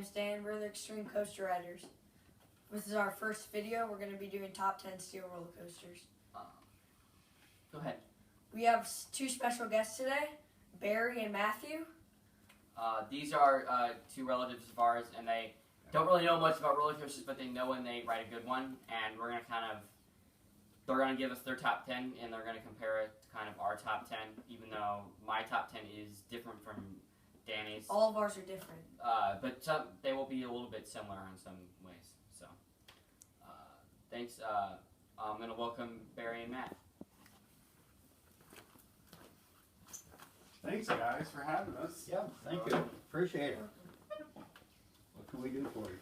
name's Dan. We're the Extreme Coaster Riders. This is our first video. We're going to be doing top 10 steel roller coasters. Go ahead. We have two special guests today, Barry and Matthew. These are two relatives of ours, and they don't really know much about roller coasters, but they know when they ride a good one, and we're going to they're going to give us their top 10, and they're going to compare it to kind of our top 10, even though my top 10 is different from Danny's. All of ours are different. But they will be a little bit similar in some ways. So, thanks. I'm going to welcome Barry and Matt. Thanks, guys, for having us. Yeah, thank you. Appreciate it. What can we do for you?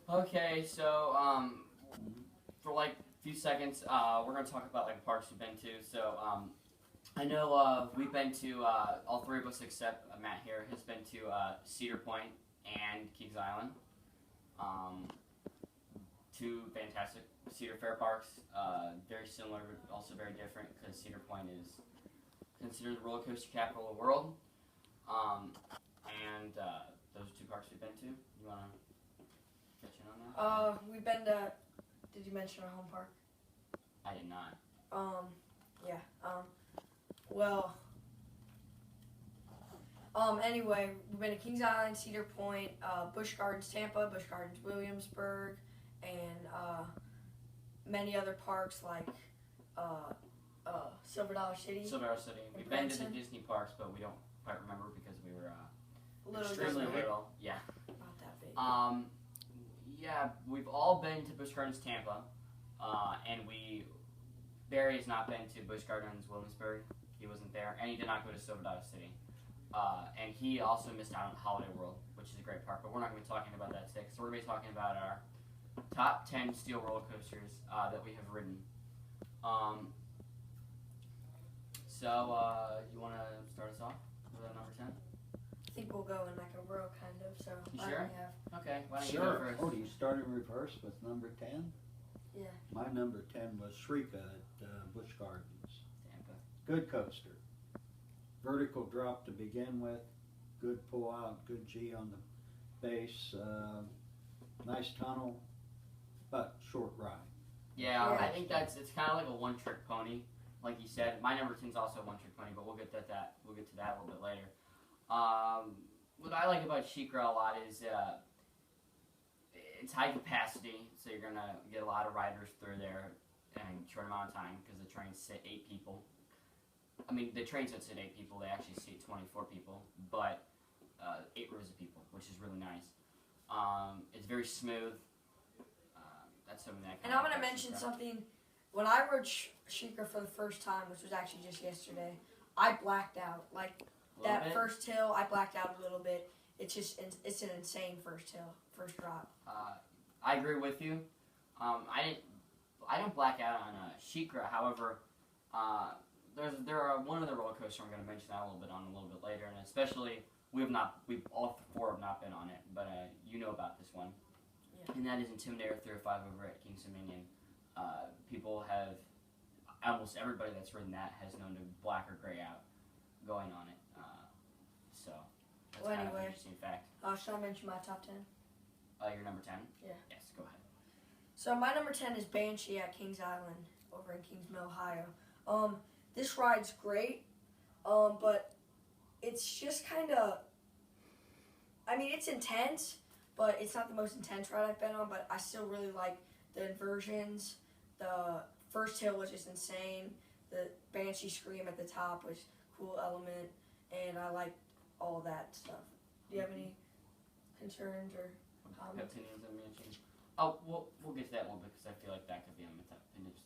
Okay, so for like a few seconds, we're going to talk about like parks we've been to. So I know we've been to, all three of us except Matt here, has been to Cedar Point and Kings Island. Two fantastic Cedar Fair parks, very similar but also very different because Cedar Point is considered the roller coaster capital of the world. And those are two parks we've been to. You want to catch in on that? We've been to, did you mention our home park? I did not. Yeah. Anyway, we've been to Kings Island, Cedar Point, Busch Gardens, Tampa, Busch Gardens, Williamsburg, and many other parks like Silver Dollar City. Silver Dollar City. We've been to the Disney parks, but we don't quite remember because we were extremely little. Yeah. Not that big. Yeah, we've all been to Busch Gardens, Tampa, and Barry has not been to Busch Gardens, Williamsburg. He wasn't there, and he did not go to Silver Dollar City. And he also missed out on Holiday World, which is a great park, but we're not going to be talking about that today. So we're going to be talking about our top 10 steel roller coasters that we have ridden. You want to start us off with number 10? I think we'll go in like a row, kind of. So You why sure? don't we have- Okay, why don't you Sure. go first? Oh, do you start in reverse with number 10? Yeah. My number 10 was Shrika at Busch Gardens. Tampa. Good coaster. Vertical drop to begin with. Good pull out, good G on the base. Nice tunnel, but short ride. Yeah, Yeah. I think it's kind of like a one-trick pony, like you said. My number 10 is also a one-trick pony, but we'll get to that. We'll get to that a little bit later. What I like about SheiKra a lot is it's high capacity, so you're gonna get a lot of riders through there in a short amount of time because the trains sit 8 people. I mean, the trains don't sit 8 people; they actually seat 24 people, but 8 rows of people, which is really nice. It's very smooth. That's something that. And I'm going to mention something. When I rode SheiKra for the first time, which was actually just yesterday, I blacked out. Like, that first hill, I blacked out a little bit. It's an insane first hill, first drop. I agree with you. I don't black out on SheiKra. However, there are one other roller coaster I'm going to mention that a little bit later, and especially we all 4 have not been on it, but you know about this one, Yeah. and that is Intimidator 305 over at Kings Dominion. People have almost everybody that's ridden that has known to black or gray out going on it. So that's Well, kind of an anyway. interesting fact. Should I mention my top 10? Your number 10? Yeah. Yes, go ahead. So my number 10 is Banshee at Kings Island over in Kings Mill, Ohio. This ride's great, but it's just kind of, I mean, it's intense, but it's not the most intense ride I've been on, but I still really like the inversions. The first hill was just insane. The Banshee scream at the top was a cool element, and I like all that stuff. Do you have any concerns or comments? Opinions on Banshee? Oh, we'll get to that one because I feel like that could be on my top 10 list.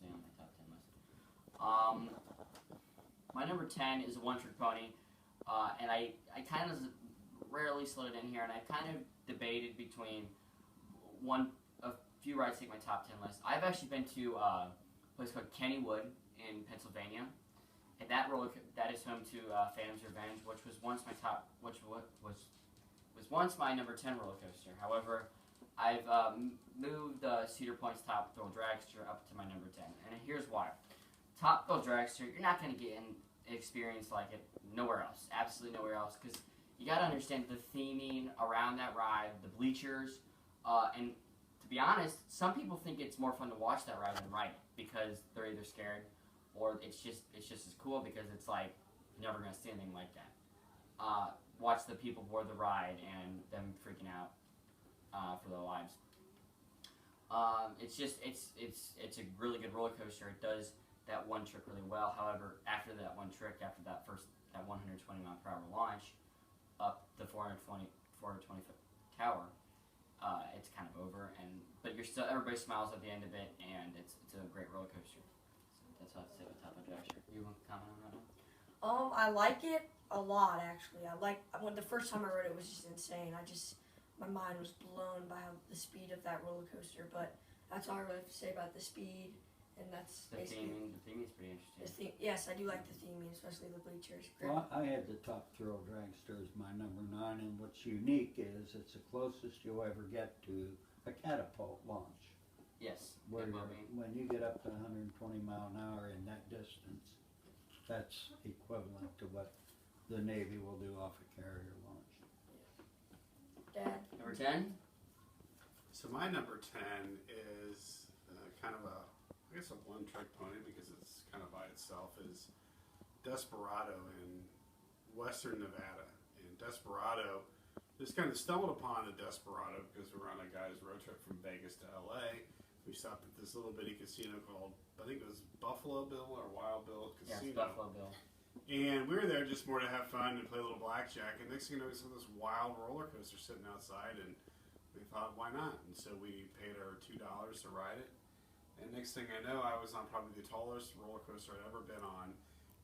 My number 10 is a one-trick pony, and I kind of rarely slid it in here, and I kind of debated between a few rides to make my top 10 list. I've actually been to a place called Kennywood in Pennsylvania, and that is home to Phantom's Revenge, which was once my number 10 roller coaster. However, I've moved Cedar Point's Top Thrill Dragster up to my number 10, and here's why. Top Thrill Dragster, you're not going to get an experience like it nowhere else, absolutely nowhere else, because you got to understand the theming around that ride, the bleachers, and to be honest, some people think it's more fun to watch that ride than ride it because they're either scared or it's just as cool because it's like you're never gonna see anything like that. Watch the people board the ride and them freaking out for their lives. It's a really good roller coaster. It does that one trick really well. However, after that one trick, after that 120 mile per hour launch up the 420 foot tower, it's kind of over. But you're still everybody smiles at the end of it, and it's a great roller coaster. So that's all I have to say about Top Gun Dragster. You want to comment on that one? I like it a lot, actually. When the first time I rode it, was just insane. My mind was blown by the speed of that roller coaster. But that's all I really have to say about the speed, and that's The basically theming is pretty interesting. Yes, I do like the theming, especially the bleachers. Well, I had the Top Thrill Dragster as my number 9, and what's unique is it's the closest you'll ever get to a catapult launch. Yes. Where it will be. when you get up to 120 mile an hour in that distance, that's equivalent to what the Navy will do off a carrier launch. Dad. Number 10. So my number 10 is kind of a one-trick pony because it's kind of by itself, is Desperado in Western Nevada. And Desperado, just kind of stumbled upon the Desperado because we were on a guy's road trip from Vegas to LA. We stopped at this little bitty casino called, I think it was Buffalo Bill or Wild Bill Casino. Yeah, it's Buffalo Bill. And we were there just more to have fun and play a little blackjack. And next thing you know, we saw this wild roller coaster sitting outside, and we thought, why not? And so we paid our $2 to ride it. And next thing I know, I was on probably the tallest roller coaster I'd ever been on,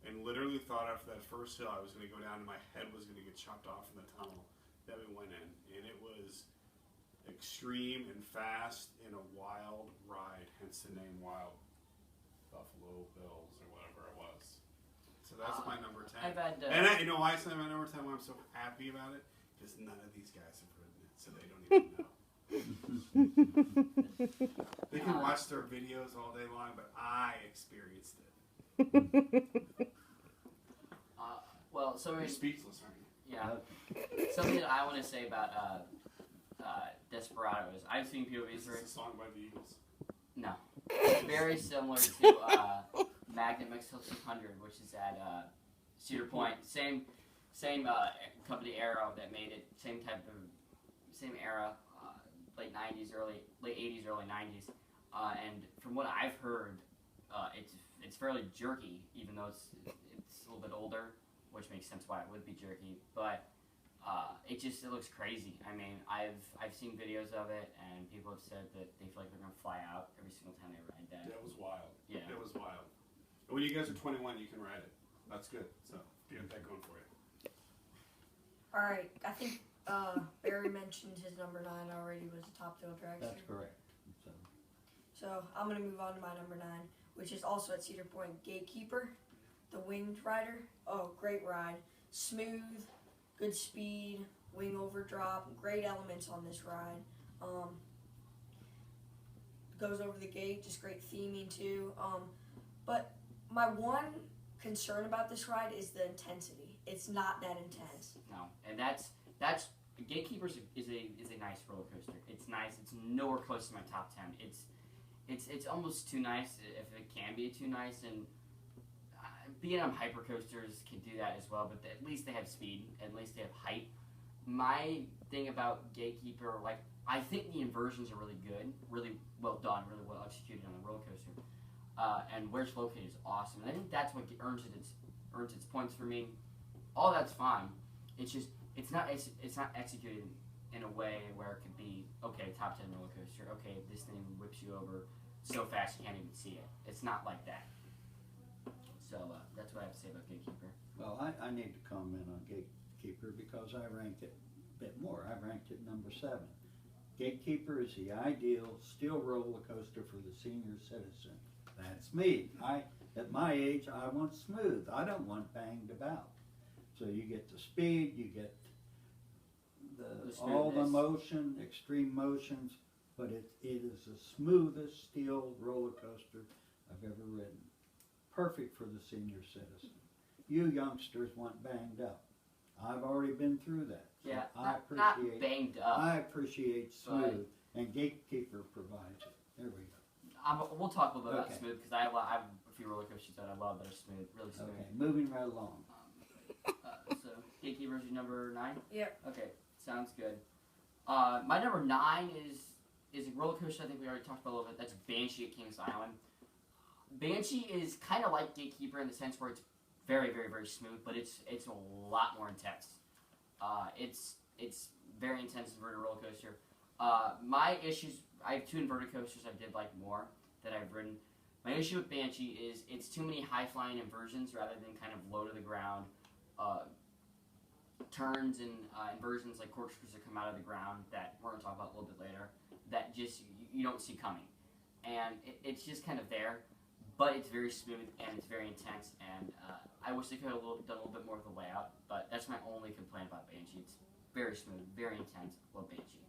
and literally thought after that first hill I was going to go down and my head was going to get chopped off in the tunnel that we went in. And it was extreme and fast in a wild ride, hence the name Wild Buffalo Bills or whatever it was. So that's my number 10. I've had, and you know why I said my number 10, why I'm so happy about it? Because none of these guys have ridden it, so they don't even know. They can watch their videos all day long, but I experienced it. Well, so You're speechless, aren't you? yeah. Something that I want to say about Desperado is I've seen POVs This for is it. a song by the Eagles. No. Very similar to Magnum XL 600, which is at Cedar Point. Same company Arrow that made it. Same era. Late 80s, early 90s. And from what I've heard, it's fairly jerky, even though it's a little bit older, which makes sense why it would be jerky. But it looks crazy. I mean, I've seen videos of it, and people have said that they feel like they're gonna fly out every single time they ride that. Yeah, it was wild. Yeah. It was wild. And when you guys are 21, you can ride it. That's good. So you got that going for you. All right, I think Barry mentioned his number 9 already was the Top Thrill Dragster. That's correct. So I'm gonna move on to my number 9, which is also at Cedar Point, Gatekeeper, the winged rider. Oh, great ride, smooth, good speed, wing overdrop, great elements on this ride. Goes over the gate, just great theming too. But my one concern about this ride is the intensity. It's not that intense. No, and that's Gatekeepers is a nice roller coaster. It's nice. It's nowhere close to my top 10. It's almost too nice if it can be too nice, and B&M hypercoasters can do that as well. But at least they have speed. At least they have height. My thing about Gatekeeper, like, I think the inversions are really good, really well done, really well executed on the roller coaster, and where it's located is awesome. And I think that's what earns its points for me. All that's fine. It's just it's not executed in a way where it could be okay, top 10 roller coaster. Okay, this thing whips you over so fast you can't even see it. It's not like that. So that's what I have to say about Gatekeeper. Well, I need to comment on Gatekeeper because I rank it a bit more. I ranked it number 7. Gatekeeper is the ideal steel roller coaster for the senior citizen. That's me. At my age, I want smooth. I don't want banged about. So you get the speed, you get all the motion, extreme motions, but it is the smoothest steel roller coaster I've ever ridden. Perfect for the senior citizen. You youngsters want banged up. I've already been through that. So Yeah, I not appreciate banged up. I appreciate smooth, and Gatekeeper provides it. There we go. We'll talk a little bit Okay. about smooth because I have a few roller coasters that I love that are smooth, really smooth. Okay, moving right along. So Gatekeeper's your number 9? Yep. Okay, sounds good. My number 9 is a roller coaster I think we already talked about a little bit. That's Banshee at Kings Island. Banshee is kind of like Gatekeeper in the sense where it's very, very, very smooth, but it's a lot more intense. It's very intense inverted roller coaster. My issues, I have 2 inverted coasters I did like more that I've ridden. My issue with Banshee is it's too many high-flying inversions rather than kind of low-to-the-ground turns and inversions like corkscrews that come out of the ground that we're going to talk about a little bit later that just you don't see coming. And it's just kind of there, but it's very smooth and it's very intense, and I wish they could have done a little bit more of the layout, but that's my only complaint about Banshee. It's very smooth, very intense. Love Banshee.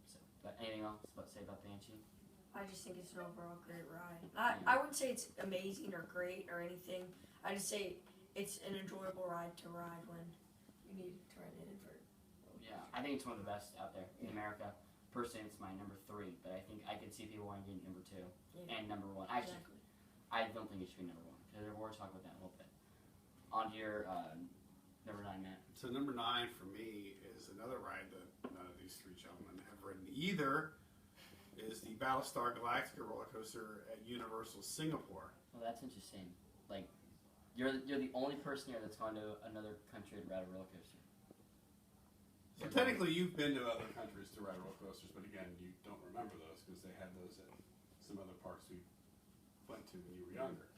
So, but anything else to say about Banshee? I just think it's an overall great ride. I wouldn't say it's amazing or great or anything. I just say it's an enjoyable ride to ride when you need to ride an invert. Yeah, I think it's one of the best out there in America. Personally, it's my number 3, but I think I could see people wanting to get number 2 and number 1. Actually, Exactly. I don't think it should be number 1 because we're talking about that in a little bit. On to your number 9, Matt. So number 9 for me is another ride that none of these 3 gentlemen have ridden either. Is the Battlestar Galactica roller coaster at Universal Singapore. Well, that's interesting. Like, you're the only person here that's gone to another country to ride a roller coaster. So technically, you've been to other countries to ride roller coasters, but again, you don't remember those because they had those at some other parks we went to when you were younger.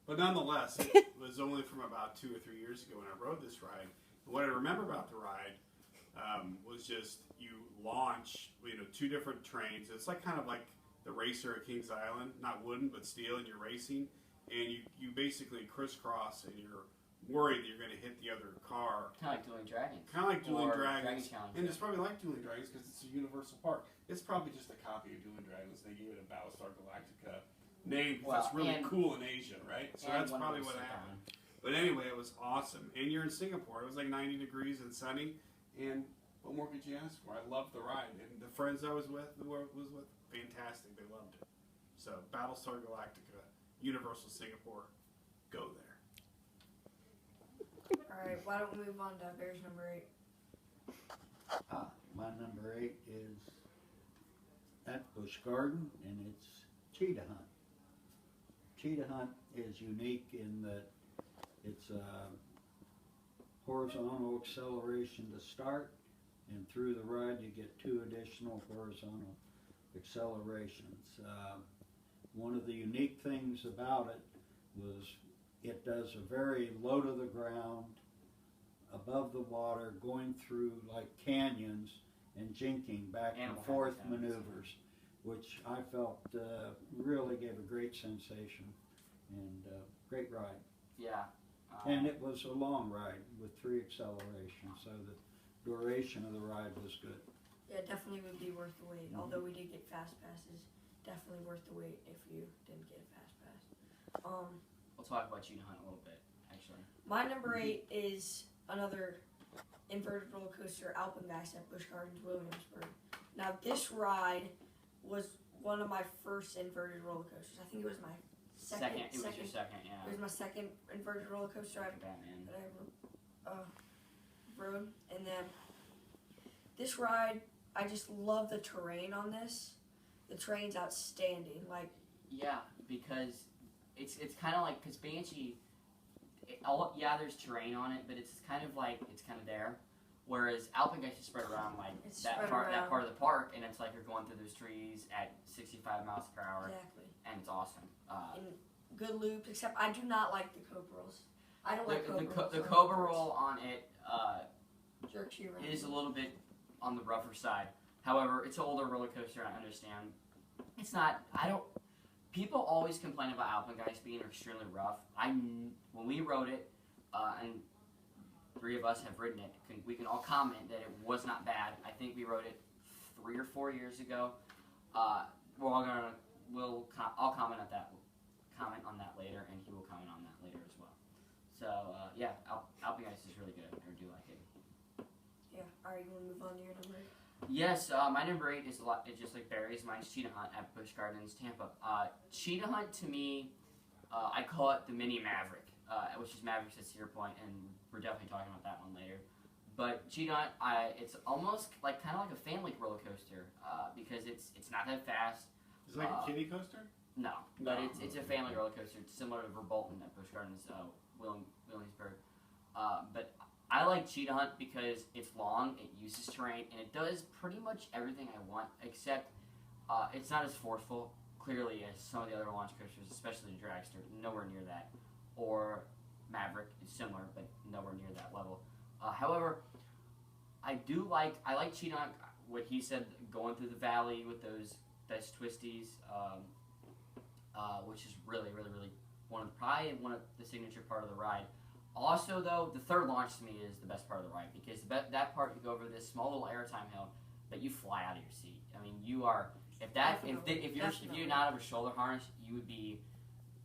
But nonetheless, it was only from about 2 or 3 years ago when I rode this ride. And what I remember about the ride was just you launch, 2 different trains. It's like kind of like the racer at Kings Island, not wooden but steel, and you're racing, and you basically crisscross, and you're worried that you're going to hit the other car. Kind of like Dueling Dragons. Kind of like Dueling Dragon Dragons. Challenge. And it's probably like Dueling Dragons because it's a Universal Park. It's probably just a copy of Dueling Dragons. They gave it a Battlestar Galactica name because it's really cool in Asia, right? So that's probably what happened. But anyway, it was awesome. And you're in Singapore. It was like 90 degrees and sunny. And what more could you ask for? I loved the ride. And the friends I was with, fantastic. They loved it. So Battlestar Galactica, Universal Singapore, go there. Alright, why don't we move on to Bears number 8? My number 8 is at Busch Garden, and it's Cheetah Hunt. Cheetah Hunt is unique in that it's a horizontal acceleration to start, and through the ride you get 2 additional horizontal accelerations. One of the unique things about it was it does a very low to the ground, above the water, going through like canyons and jinking back and forth maneuvers, which I felt really gave a great sensation and great ride. Yeah. And it was a long ride with 3 accelerations, so the duration of the ride was good. Yeah, definitely would be worth the wait. Although we did get fast passes, definitely worth the wait if you didn't get a fast pass. We'll talk about Cheetah Hunt a little bit, actually. My number 8 is another inverted roller coaster, Alpengeist at Busch Gardens, Williamsburg. Now, this ride was one of my first inverted roller coasters. I think it was my second. It was your second, yeah. It was my second inverted roller coaster that I rode. And then this ride, I just love the terrain on this. The terrain's outstanding. Like, yeah, because it's kind of like, because Banshee, there's terrain on it, but it's kind of there. Whereas Alpengeist is spread around that part of the park, and it's like you're going through those trees at 65 miles per hour. Exactly. And it's awesome. And good loops, except I do not like the Cobra rolls. I don't like Cobra rolls. The Cobra roll on it jerks you around. is a little bit on the rougher side. However, it's an older roller coaster, I understand. It's not, people always complain about Alpengeist being extremely rough. When we rode it, and 3 of us have ridden it, we can all comment that it was not bad. I think we rode it 3 or 4 years ago. I'll comment on that later, and he will comment on that later as well. So yeah, Alpine Ice is really good. I do like it. Yeah. All right, you want to move on to your number 8? Yes, my number 8 is a lot. It's just like Barry's. Mine's Cheetah Hunt at Busch Gardens, Tampa. Cheetah Hunt to me, I call it the mini Maverick, which is Maverick's at Cedar Point, and we're definitely talking about that one later. But Cheetah Hunt, it's almost like kind of like a family roller coaster because it's not that fast. Is it like a kiddie coaster? No, but it's a family roller coaster. It's similar to Verbolten at Busch Gardens, Williamsburg. But I like Cheetah Hunt because it's long, it uses terrain, and it does pretty much everything I want, except it's not as forceful, clearly, as some of the other launch coasters, especially the Dragster. Nowhere near that. Or Maverick is similar, but nowhere near that level. However, I like Cheetah Hunt, what he said, going through the valley with those twisties, which is really probably one of the signature part of the ride. Also, though, the third launch to me is the best part of the ride because that part you go over this small little airtime hill, but you fly out of your seat. I mean, you are if you're not have a shoulder harness, you would be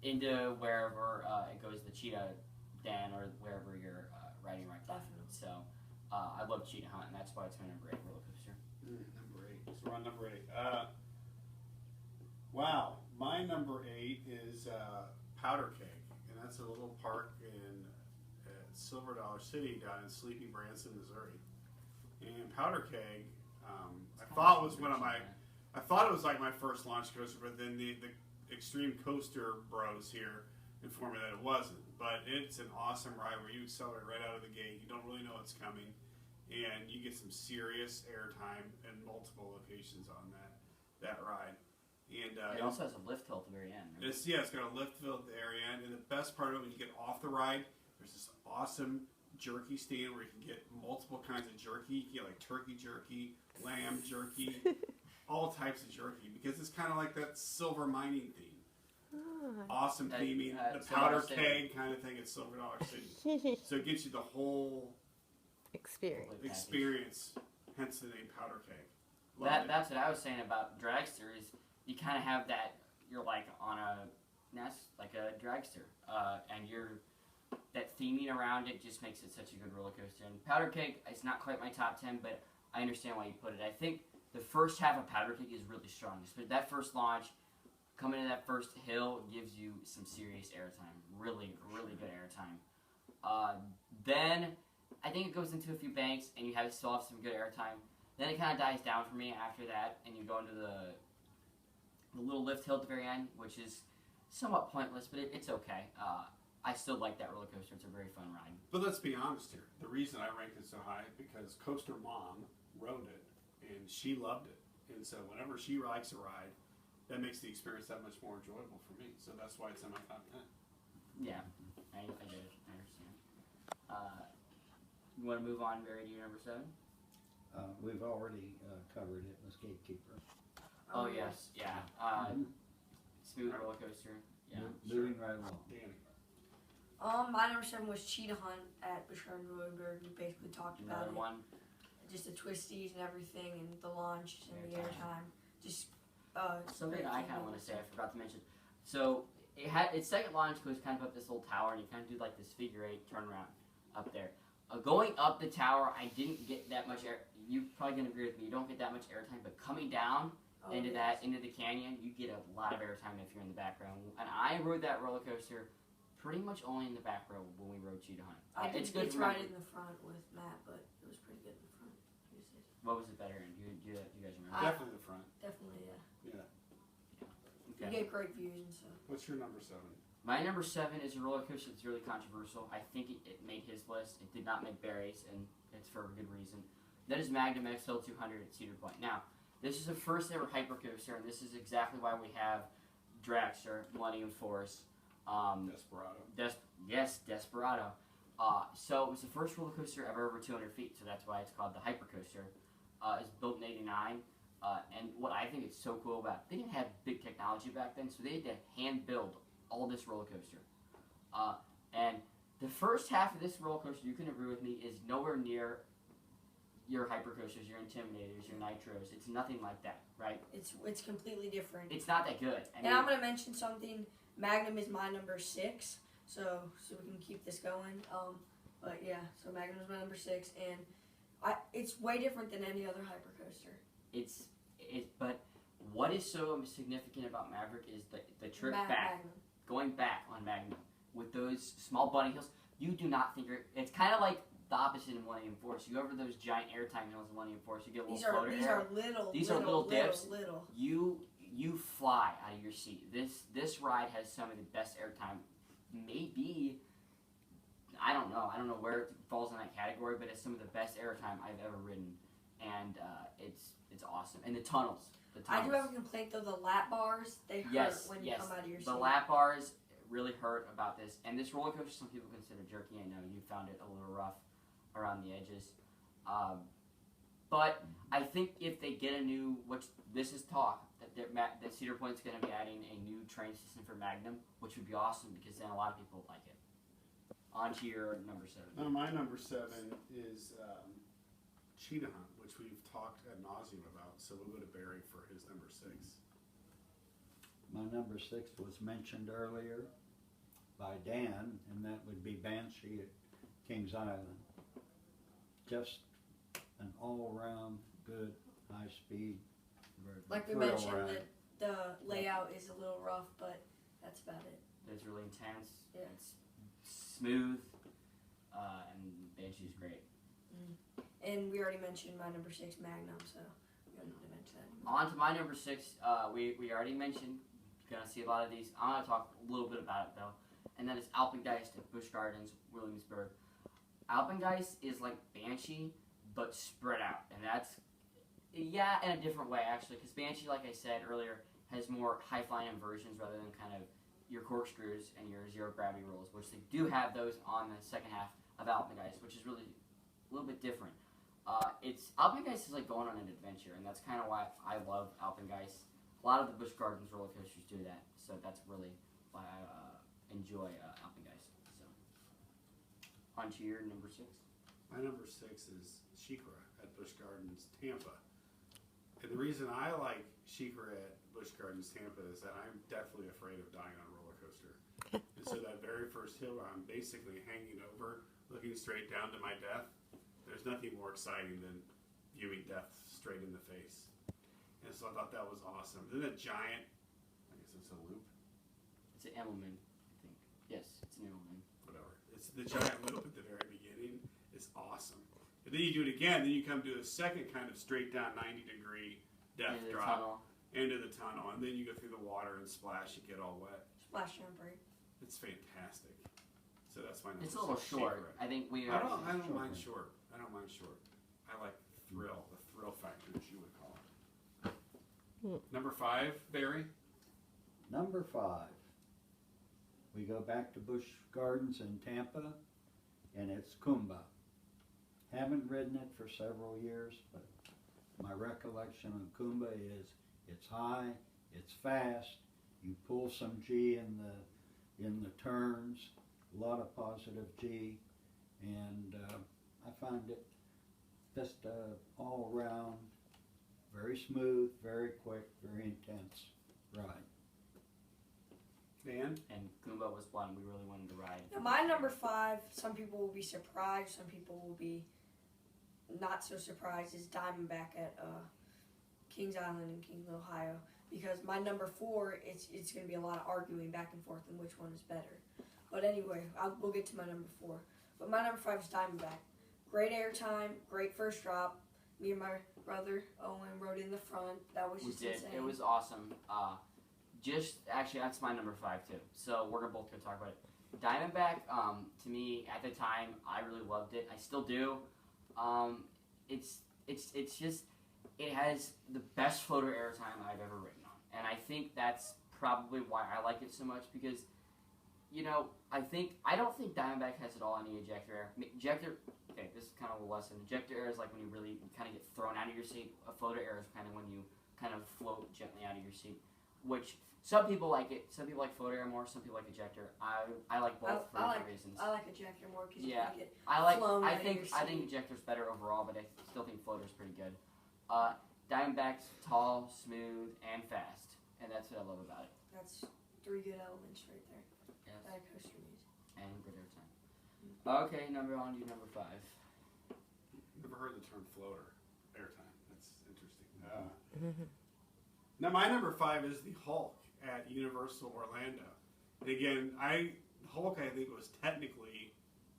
into wherever it goes, the Cheetah Den or wherever you're riding right now. Definitely. So I love Cheetah Hunt, and that's why it's my number 8 roller coaster. Number 8. So we're on number 8. Wow, my number 8 is Powder Keg, and that's a little park in Silver Dollar City down in sleepy Branson, Missouri. And Powder Keg, I thought it was like my first launch coaster, but then the Extreme Coaster bros here informed me that it wasn't. But it's an awesome ride where you accelerate right out of the gate. You don't really know what's coming, and you get some serious airtime in multiple locations on that ride. And it also has a lift hill at the very end. Right? It's got a lift hill at the very end, and the best part of it, when you get off the ride, there's this awesome jerky stand where you can get multiple kinds of jerky. You get like turkey jerky, lamb jerky, all types of jerky, because it's kind of like that silver mining theme. Awesome theming, the Powder Keg kind of thing at Silver Dollar City. So it gets you the whole experience, hence the name Powder Keg. That's what I was saying about Dragster is you kind of have that, you're like on a nest, like a dragster, and that theming around it just makes it such a good roller coaster. And Powder Keg, it's not quite my top 10, but I understand why you put it. I think the first half of Powder Keg is really strong. That first launch, coming to that first hill, gives you some serious airtime. Really good airtime. Then, I think it goes into a few banks, and you still have some good airtime. Then it kind of dies down for me after that, and you go into the little lift hill at the very end, which is somewhat pointless, but it's okay. I still like that roller coaster. It's a very fun ride. But let's be honest here. The reason I rank it so high is because Coaster Mom rode it, and she loved it. And so whenever she likes a ride, that makes the experience that much more enjoyable for me. So that's why it's in my top 10. Yeah, I get it. I understand. You want to move on, Barry, to your number 7? We've already covered it. Was Gatekeeper. Oh, yes. Yeah. Smooth roller coaster. Yeah. Moving right along. Danny. My number 7 was Cheetah Hunt at Busch Gardens, Williamsburg. We basically talked about Another it. one. Just the twisties and everything, and the launch and the airtime. Just something I kind of want to say, I forgot to mention. So its second launch goes kind of up this little tower, and you kind of do like this figure 8 turnaround up there. Going up the tower, I didn't get that much air. You probably gonna agree with me. You don't get that much airtime, but coming down into the canyon, you get a lot of airtime if you're in the back row. And I rode that roller coaster pretty much only in the back row when we rode Cheetah Hunt. It's good to ride in the front with Matt, but it was pretty good in the front. What was it better in? Do you guys remember? Definitely the front. Definitely, yeah. Yeah. Okay. You get great views and stuff. What's your number 7? My number 7 is a roller coaster that's really controversial. I think it made his list. It did not make Barry's, and it's for a good reason. That is Magnum XL 200 at Cedar Point. Now, this is the first ever hyper coaster, and this is exactly why we have Dragster, Millennium Force, Desperado. Desperado. So it was the first roller coaster ever over 200 feet, so that's why it's called the hyper coaster. It was built in '89, and what I think is so cool about it, they didn't have big technology back then, so they had to hand build all this roller coaster. And the first half of this roller coaster, you can agree with me, is nowhere near your hyper coasters, your Intimidators, your Nitros. It's nothing like that, right? It's completely different. It's not that good. And I'm gonna mention something. Magnum is my number 6. so we can keep this going. But yeah, so Magnum's my number 6, and it's way different than any other hypercoaster. But what is so significant about Maverick is the trip back, Magnum. going back on Magnum with those small bunny hills. You do not think it's kind of like the opposite in Millennium Force. You go over those giant airtime hills in Millennium Force, you get a little floater These air. are little. These are little dips. Little. You fly out of your seat. This ride has some of the best airtime. Maybe I don't know where it falls in that category, but it's some of the best airtime I've ever ridden, and it's awesome. And the tunnels. I do have a complaint though. The lap bars, they hurt when you come out of your seat. The lap bars really hurt about this. And this roller coaster, some people consider jerky. I know you found it a little rough around the edges. But I think if they get a new, which this is talk, that Cedar Point's going to be adding a new train system for Magnum, which would be awesome because then a lot of people would like it. On to your number 7. My number 7 is Cheetah Hunt, which we've talked ad nauseum about. So we'll go to Barry for his number 6. My number 6 was mentioned earlier by Dan, and that would be Banshee at Kings Island. Just an all-around good, high-speed like we mentioned, the layout is a little rough, but that's about it. It's really intense. Yeah. It's smooth, and Banshee's great. And we already mentioned my number 6, Magnum, so we don't need to mention that anymore. On to my number 6. We already mentioned, you're going to see a lot of these. I'm going to talk a little bit about it, though. And that is Alpengeist at Busch Gardens, Williamsburg. Alpengeist is like Banshee, but spread out. And that's, yeah, in a different way, actually. Because Banshee, like I said earlier, has more high-flying inversions rather than kind of your corkscrews and your zero-gravity rolls, which they do have those on the second half of Alpengeist, which is really a little bit different. Alpengeist is like going on an adventure, and that's kind of why I love Alpengeist. A lot of the Busch Gardens roller coasters do that, so that's really why I enjoy Alpengeist. So, on to your number 6. My number 6 is Shikara at Busch Gardens, Tampa. And the reason I like Shikara at Busch Gardens, Tampa is that I'm definitely afraid of dying on a roller coaster. And so that very first hill where I'm basically hanging over, looking straight down to my death, there's nothing more exciting than viewing death straight in the face. And so I thought that was awesome. Then a giant, I guess it's a loop. It's an Immelman, I think. Yes, it's an Immelman. Whatever. It's the giant loop at the very beginning. It's awesome. And then you do it again. Then you come to a second kind of straight down 90-degree death drop into the tunnel. And then you go through the water and splash. You get all wet. Splash Jamboree. It's fantastic. So that's my number. It's a little short. I think we. I don't mind short. I don't mind short. I like the thrill factor, as you would call it. Number 5, Barry. Number 5. We go back to Busch Gardens in Tampa, and it's Kumba. Haven't ridden it for several years, but my recollection of Kumba is it's high, it's fast, you pull some G in the turns, a lot of positive G, and I find it just all around very smooth, very quick, very intense ride. Dan? And Goomba was one we really wanted to ride. Now my number 5, some people will be surprised, some people will be not so surprised, is Diamondback at Kings Island in Kingsville, Ohio. Because my number 4, it's going to be a lot of arguing back and forth on which one is better. But anyway, we'll get to my number 4. But my number 5 is Diamondback. Great airtime, great first drop. Me and my brother Owen rode in the front. That was just insane. It was awesome. Actually, that's my number 5 too. So we're both gonna talk about it. Diamondback, to me at the time, I really loved it. I still do. It's just it has the best floater airtime I've ever ridden on, and I think that's probably why I like it so much because, you know, I don't think Diamondback has it all on the ejector air. Okay, this is kind of a lesson. Ejector air is like when you really kind of get thrown out of your seat. A floater air is kind of when you kind of float gently out of your seat, which some people like it. Some people like floater air more. Some people like ejector. I like both for different reasons. I like ejector more because you can get I think ejector's better overall, but I still think floater's pretty good. Diamondback's tall, smooth, and fast, and that's what I love about it. That's 3 good elements right there. Yes. That a coaster needs. and good airtime. Okay, number 5. Never heard the term floater airtime. That's interesting. Now my number 5 is the Hulk at Universal Orlando. And again, Hulk I think was technically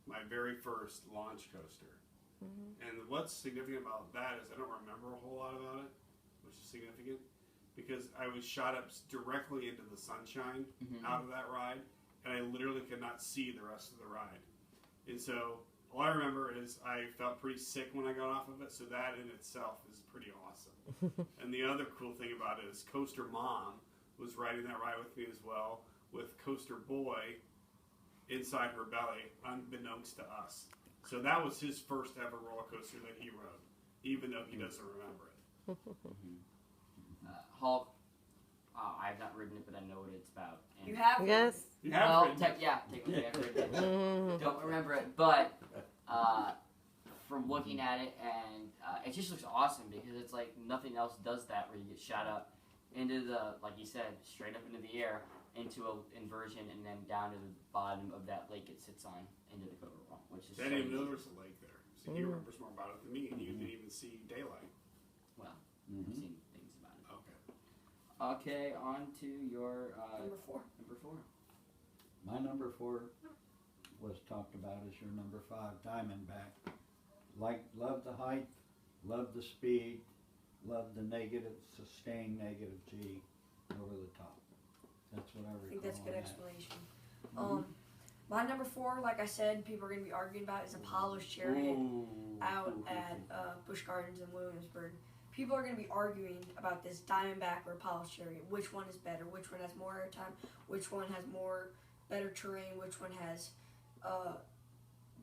my very first launch coaster. And what's significant about that is I don't remember a whole lot about it, which is significant because I was shot up directly into the sunshine out of that ride, and I literally could not see the rest of the ride. And so all I remember is I felt pretty sick when I got off of it, so that in itself is pretty awesome. And the other cool thing about it is Coaster Mom was riding that ride with me as well, with Coaster Boy inside her belly, unbeknownst to us. So that was his first ever roller coaster that he rode, even though he doesn't remember it. Hulk, I have not ridden it, but I know what it's about. And You have? Yes. You have well, ridden it. technically I've ridden it. Don't remember it, but from looking at it, and it just looks awesome because it's like nothing else does that where you get shot up into the, like you said, straight up into the air, into an inversion, and then down to the bottom of that lake it sits on, into the cover wall, which is I didn't even know there was a lake there. So he remembers more about it than me, and you didn't even see daylight. Well, I've seen things about it. Okay. Okay, on to your Number 4. number 4. My number 4 was talked about as your number 5, Diamondback. Love the height, love the speed, love the sustained negative G over the top. That's what I recall. I think that's a good on that. explanation. My number 4, like I said, people are going to be arguing about is Apollo's Chariot out at Busch Gardens in Williamsburg. People are going to be arguing about this Diamondback or Apollo's Chariot. Which one is better? Which one has more airtime? Which one has better terrain? Which one has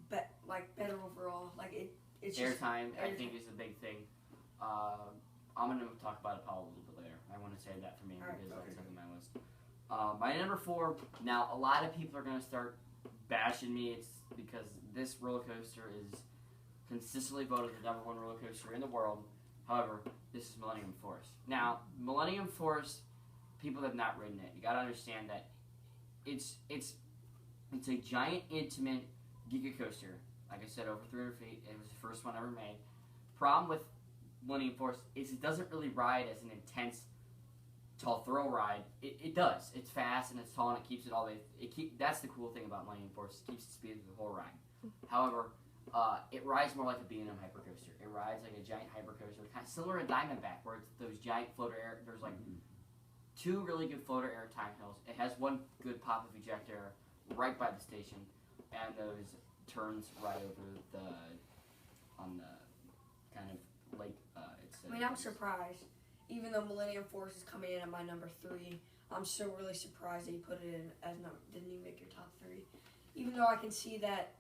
better overall? It's just Airtime, I think, is the big thing. I'm going to talk about Apollo a little bit later. I want to save that for me because that's on my list. My number 4, now a lot of people are going to start bashing me. It's because this roller coaster is consistently voted the number 1 roller coaster in the world. However, this is Millennium Force. Now, Millennium Force, people have not ridden it. You got to understand that it's a giant, intimate giga coaster. Like I said, over 300 feet. It was the first one ever made. Problem with Millennium Force is it doesn't really ride as an intense, tall thrill ride. It does. It's fast and it's tall and it keeps it all the way. That's the cool thing about Millennium Force. It keeps the speed of the whole ride. However, it rides more like a B&M hypercoaster. It rides like a giant hypercoaster, kind of similar to Diamondback, where it's those giant floater air. There's like 2 really good floater air time hills. It has 1 good pop of eject air right by the station, and those turns right over on the kind of lake. I'm surprised. Even though Millennium Force is coming in at my number 3, I'm still really surprised that you put it in as didn't even make your top 3. Even though I can see that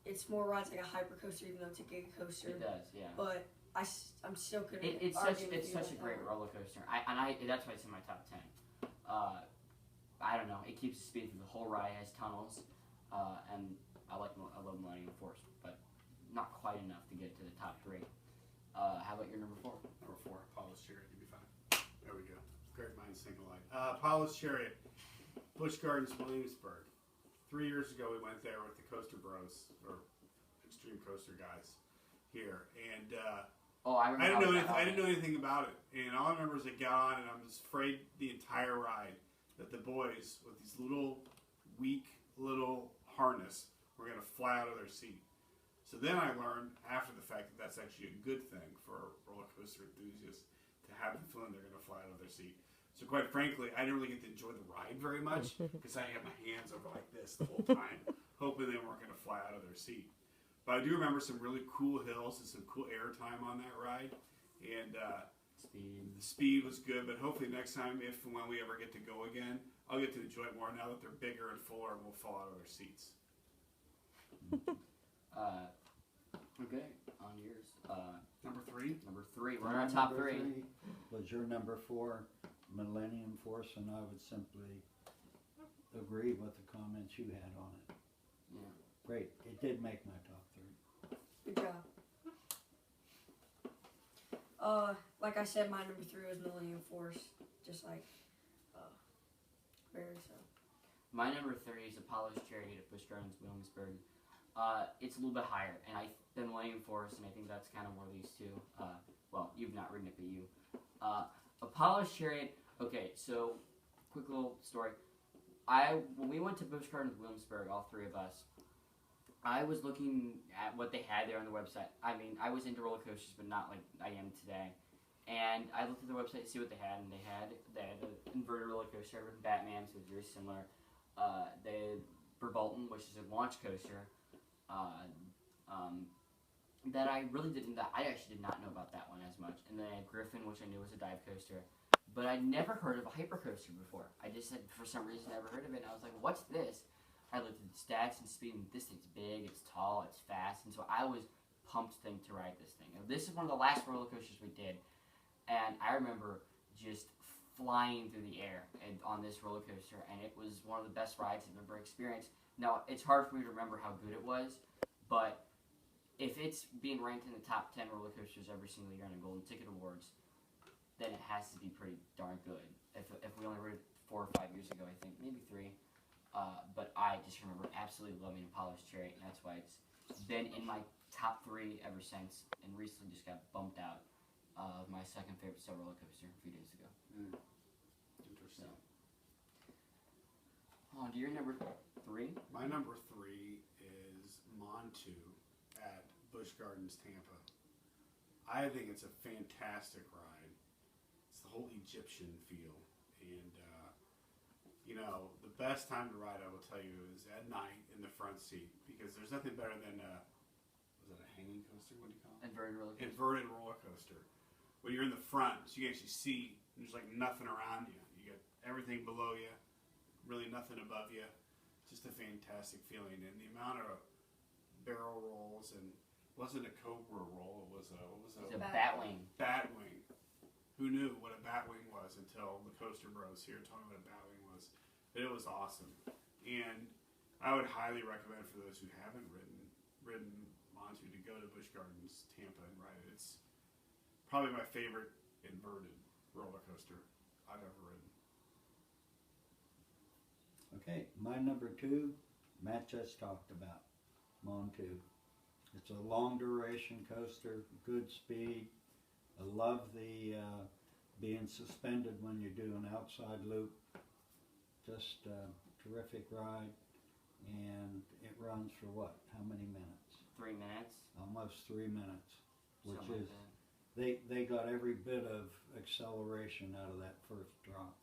it's more rides like a hypercoaster, even though it's a giga coaster. It does, yeah. But I'm still couldn't. It's such a great roller coaster. That's why it's in my top 10. I don't know. It keeps the speed through the whole ride. It has tunnels, and I love Millennium Force, but not quite enough to get to the top 3. How about your number 4? Number 4, Apollo's Chariot. You'll be fine. There we go. Great minds think alike. Apollo's Chariot, Busch Gardens, Williamsburg. 3 years ago, we went there with the Coaster Bros, or Extreme Coaster guys here, and I didn't know anything about it. And all I remember is I got on, and I was afraid the entire ride that the boys with these weak little harness were going to fly out of their seat. So then I learned after the fact that that's actually a good thing for roller coaster enthusiasts to have the feeling they're going to fly out of their seat. So quite frankly, I didn't really get to enjoy the ride very much because I had my hands over like this the whole time, hoping they weren't going to fly out of their seat. But I do remember some really cool hills and some cool air time on that ride. And the speed was good, but hopefully next time, if and when we ever get to go again, I'll get to enjoy it more now that they're bigger and fuller and we'll fall out of their seats. Okay, on yours. Number 3? Number 3. We're on our top 3. Was your number 4, Millennium Force, and I would simply agree with the comments you had on it. Yeah. Great. It did make my top 3. Good job. Like I said, my number 3 was Millennium Force, just like Barry. So My number 3 is Apollo's Chariot at Busch Gardens, Williamsburg. It's a little bit higher, and I've been waiting for us, and I think that's kind of one of these two. Well, you've not ridden it, but you. Apollo's Chariot. Okay, so quick little story. When we went to Busch Gardens, Williamsburg, all three of us, I was looking at what they had there on the website. I mean, I was into roller coasters, but not like I am today. And I looked at the website to see what they had, and they had an inverted roller coaster with Batman, so it was very similar. They had Burbolton, which is a launch coaster. That I really didn't. I actually did not know about that one as much. And then I had Griffin, which I knew was a dive coaster, but I'd never heard of a hypercoaster before. I just had, for some reason, never heard of it. And I was like, "What's this?" I looked at the stats and speed, and this thing's big, it's tall, it's fast, and so I was pumped to ride this thing. Now, this is one of the last roller coasters we did, and I remember just flying through the air on this roller coaster, and it was one of the best rides I've ever experienced. Now, it's hard for me to remember how good it was, but if it's being ranked in the top 10 roller coasters every single year on the Golden Ticket Awards, then it has to be pretty darn good. If we only rode it 4 or 5 years ago, I think, maybe 3. But I just remember absolutely loving Apollo's Chariot, and that's why it's been in my top 3 ever since, and recently just got bumped out of my second favorite snow roller coaster a few days ago. Interesting. On to your number 3. My number 3 is Montu at Busch Gardens, Tampa. I think it's a fantastic ride. It's the whole Egyptian feel, and the best time to ride, I will tell you, is at night in the front seat, because there's nothing better than was it a hanging coaster? What do you call it? Inverted roller coaster. Inverted roller coaster. When you're in the front, so you can actually see. There's like nothing around you. You got everything below you, really nothing above you. Just a fantastic feeling, and the amount of barrel rolls, and wasn't a cobra roll. It was It's a batwing. Batwing. Who knew what a batwing was until the coaster bros here told me what a batwing was. But it was awesome, and I would highly recommend for those who haven't ridden Montu to go to Busch Gardens, Tampa, and ride it. It's probably my favorite inverted roller coaster I've ever ridden. Okay, my number 2, Matt just talked about, Montu. It's a long duration coaster, good speed. I love the being suspended when you do an outside loop. Just a terrific ride, and it runs for what? How many minutes? 3 minutes. Almost 3 minutes, which Something is like that. they got every bit of acceleration out of that first drop.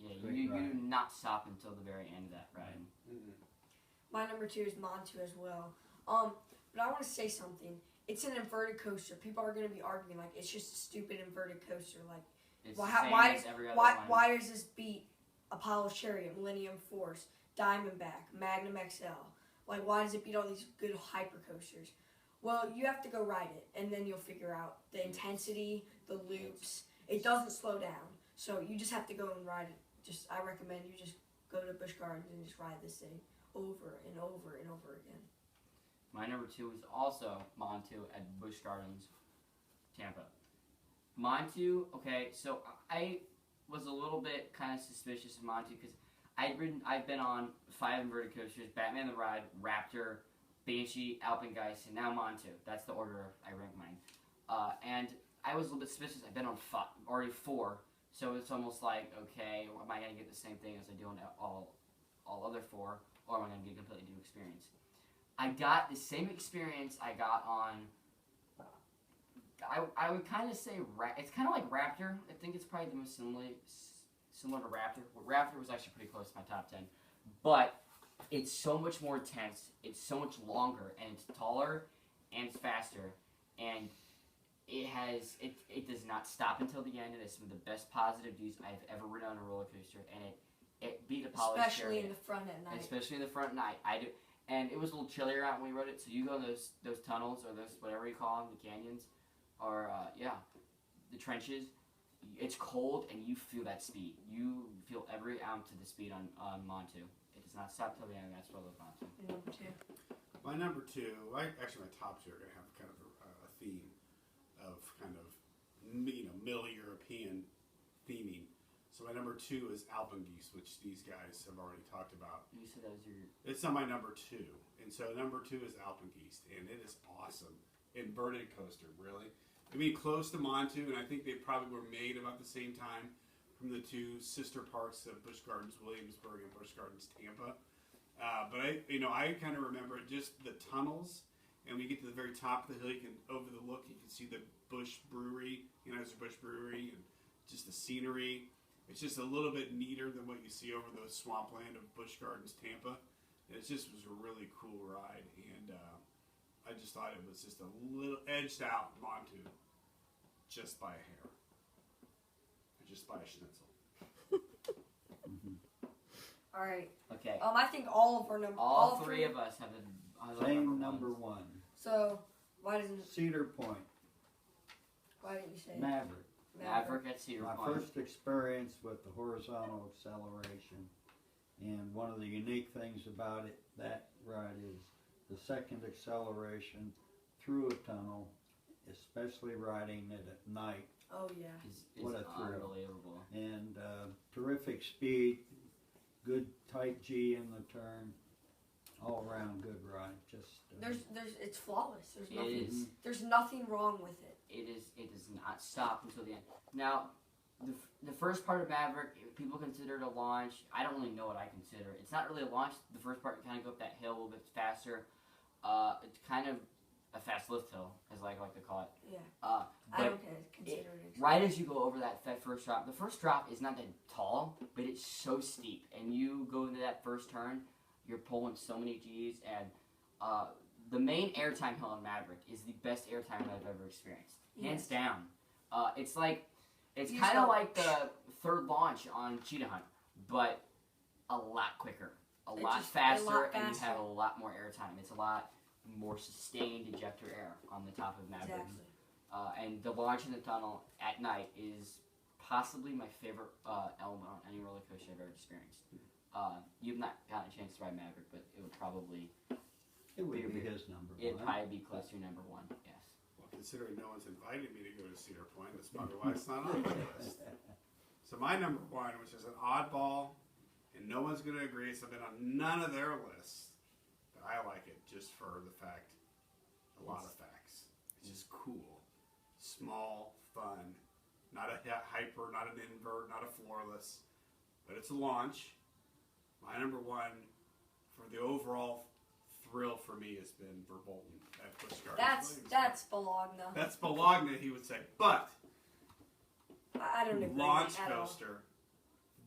Yeah, Great you ride. do not stop until the very end of that ride. My number 2 is Montu as well. But I want to say something. It's an inverted coaster. People are going to be arguing like it's just a stupid inverted coaster. Like, It's Well, the how- same why- as every other one. why does this beat Apollo's Chariot, Millennium Force, Diamondback, Magnum XL? Like, why does it beat all these good hyper coasters? Well, you have to go ride it, and then you'll figure out the intensity, the loops. It doesn't slow down, so you just have to go and ride it. I recommend you just go to Busch Gardens and just ride this thing over and over and over again. My number 2 is also Montu at Busch Gardens, Tampa. Montu, okay, so I was a little bit kind of suspicious of Montu because I've been on 5 inverted coasters: Batman the Ride, Raptor, Banshee, Alpengeist, and now Montu. That's the order I rank mine. And I was a little bit suspicious. I've been on already 4, so it's almost like, okay, am I going to get the same thing as I do on all other 4, or am I going to get a completely new experience? I got the same experience I got on, I would kind of say, it's kind of like Raptor. I think it's probably the most similar to Raptor. Raptor was actually pretty close to my top 10. But it's so much more intense, it's so much longer, and it's taller, and it's faster, and it does not stop until the end. It is some of the best positive views I've ever ridden on a roller coaster, and it beat Apollo's Chariot. Especially in the front at night. Especially in the front at night. And it was a little chillier out when we rode it, so you go in those tunnels, or those, whatever you call them, the canyons, or, the trenches. It's cold, and you feel that speed. You feel every ounce of the speed on Montu. It does not stop till the end, and that's what I love Montu. Number 2. My number 2, actually my top 2 are going to have kind of a theme of kind of, Middle European theming. So my number 2 is Alpengeist, which these guys have already talked about. You said that was your. It's on my number 2, and so number 2 is Alpengeist, and it is awesome. Inverted coaster, really. I mean, close to Montu, and I think they probably were made about the same time from the 2 sister parks of Busch Gardens Williamsburg and Busch Gardens Tampa. But I kind of remember just the tunnels, and when you get to the very top of the hill, you can over the look, you can see the Busch Brewery, there's a Busch Brewery, and just the scenery. It's just a little bit neater than what you see over the swampland of Busch Gardens Tampa. And it just was a really cool ride, and I just thought it was just a little edged out Montu, just by a hair, or just by a schnitzel. All right. Okay. I think all of our numbers. All three of us have the Same number 1. So why doesn't? Cedar Point, Why didn't you say Maverick. Maverick at Cedar My Point. first experience with the horizontal acceleration, and one of the unique things about it, that ride, is the second acceleration through a tunnel, especially riding it at night, Oh yeah. Is What a thrill. unbelievable. and terrific speed, good tight G in the turn, all around good ride. Just It's flawless. It is. There's nothing wrong with it. It does not stop until the end. Now, the first part of Maverick, people consider it a launch. I don't really know what I consider it. It's not really a launch. The first part, you kind of go up that hill a little bit faster. It's kind of a fast lift hill, as I like to call it. Yeah. But I don't consider it. right as you go over that first drop, the first drop is not that tall, but it's so steep. And you go into that first turn, you're pulling so many G's, and the main airtime hill on Maverick is the best airtime I've ever experienced, hands down. It's You kind of go- like the third launch on Cheetah Hunt, but a lot quicker, a lot faster, and you have a lot more airtime. It's a lot more sustained ejector air on the top of Maverick. Exactly. And the launch in the tunnel at night is possibly my favorite element on any roller coaster I've ever experienced. You've not gotten a chance to ride Maverick, but it would probably be his number 1. it'd probably be close to your number 1. Yes. Well, considering no one's invited me to go to Cedar Point, that's probably why it's not on my list. So my number 1, which is an oddball, and no one's going to agree, it's been on none of their lists, but I like it just for the fact, a lot of facts. It's just cool, small, fun, not a hyper, not an invert, not a floorless, but it's a launch. My number 1 for the overall thrill for me has been Verbolten at Busch Gardens. That's Bologna. That's Bologna, he would say. But I don't agree launch at all. coaster,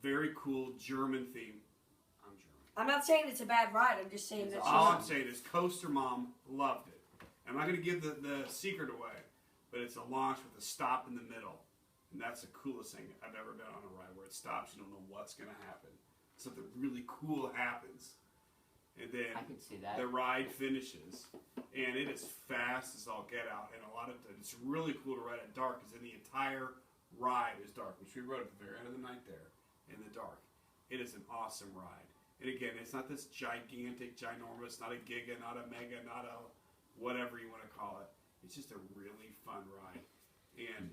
very cool German theme. I'm German. I'm not saying it's a bad ride. I'm just saying It's that All awesome. I'm saying is Coaster Mom loved it. I'm not going to give the secret away, but it's a launch with a stop in the middle. And that's the coolest thing I've ever been on a ride, where it stops, you don't know what's going to happen. Something really cool happens. And then I could see that. the ride finishes, and it is fast as all get out. And a lot of it's really cool to ride at dark, because the entire ride is dark, which we rode at the very end of the night there in the dark. It is an awesome ride. And again, it's not this gigantic, ginormous, not a giga, not a mega, not a whatever you want to call it. It's just a really fun ride. And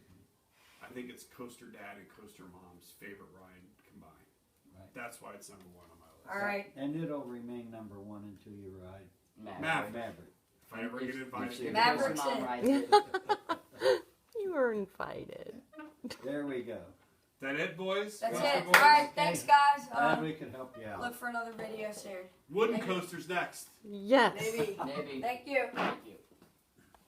I think it's Coaster Dad and Coaster Mom's favorite ride combined. Right. That's why it's number 1 on my list. All right. And it'll remain number 1 until you ride Maverick. Maverick. If I ever get invited to Maverick's Mom in. rides it. You were invited. Is There we go. that it, boys? That's Coaster it. boys? All right. Thanks, guys. Glad we could help you out. Look for another video soon. Wooden Thank you. coasters next. Yes. Maybe. Maybe. Thank you. Thank you.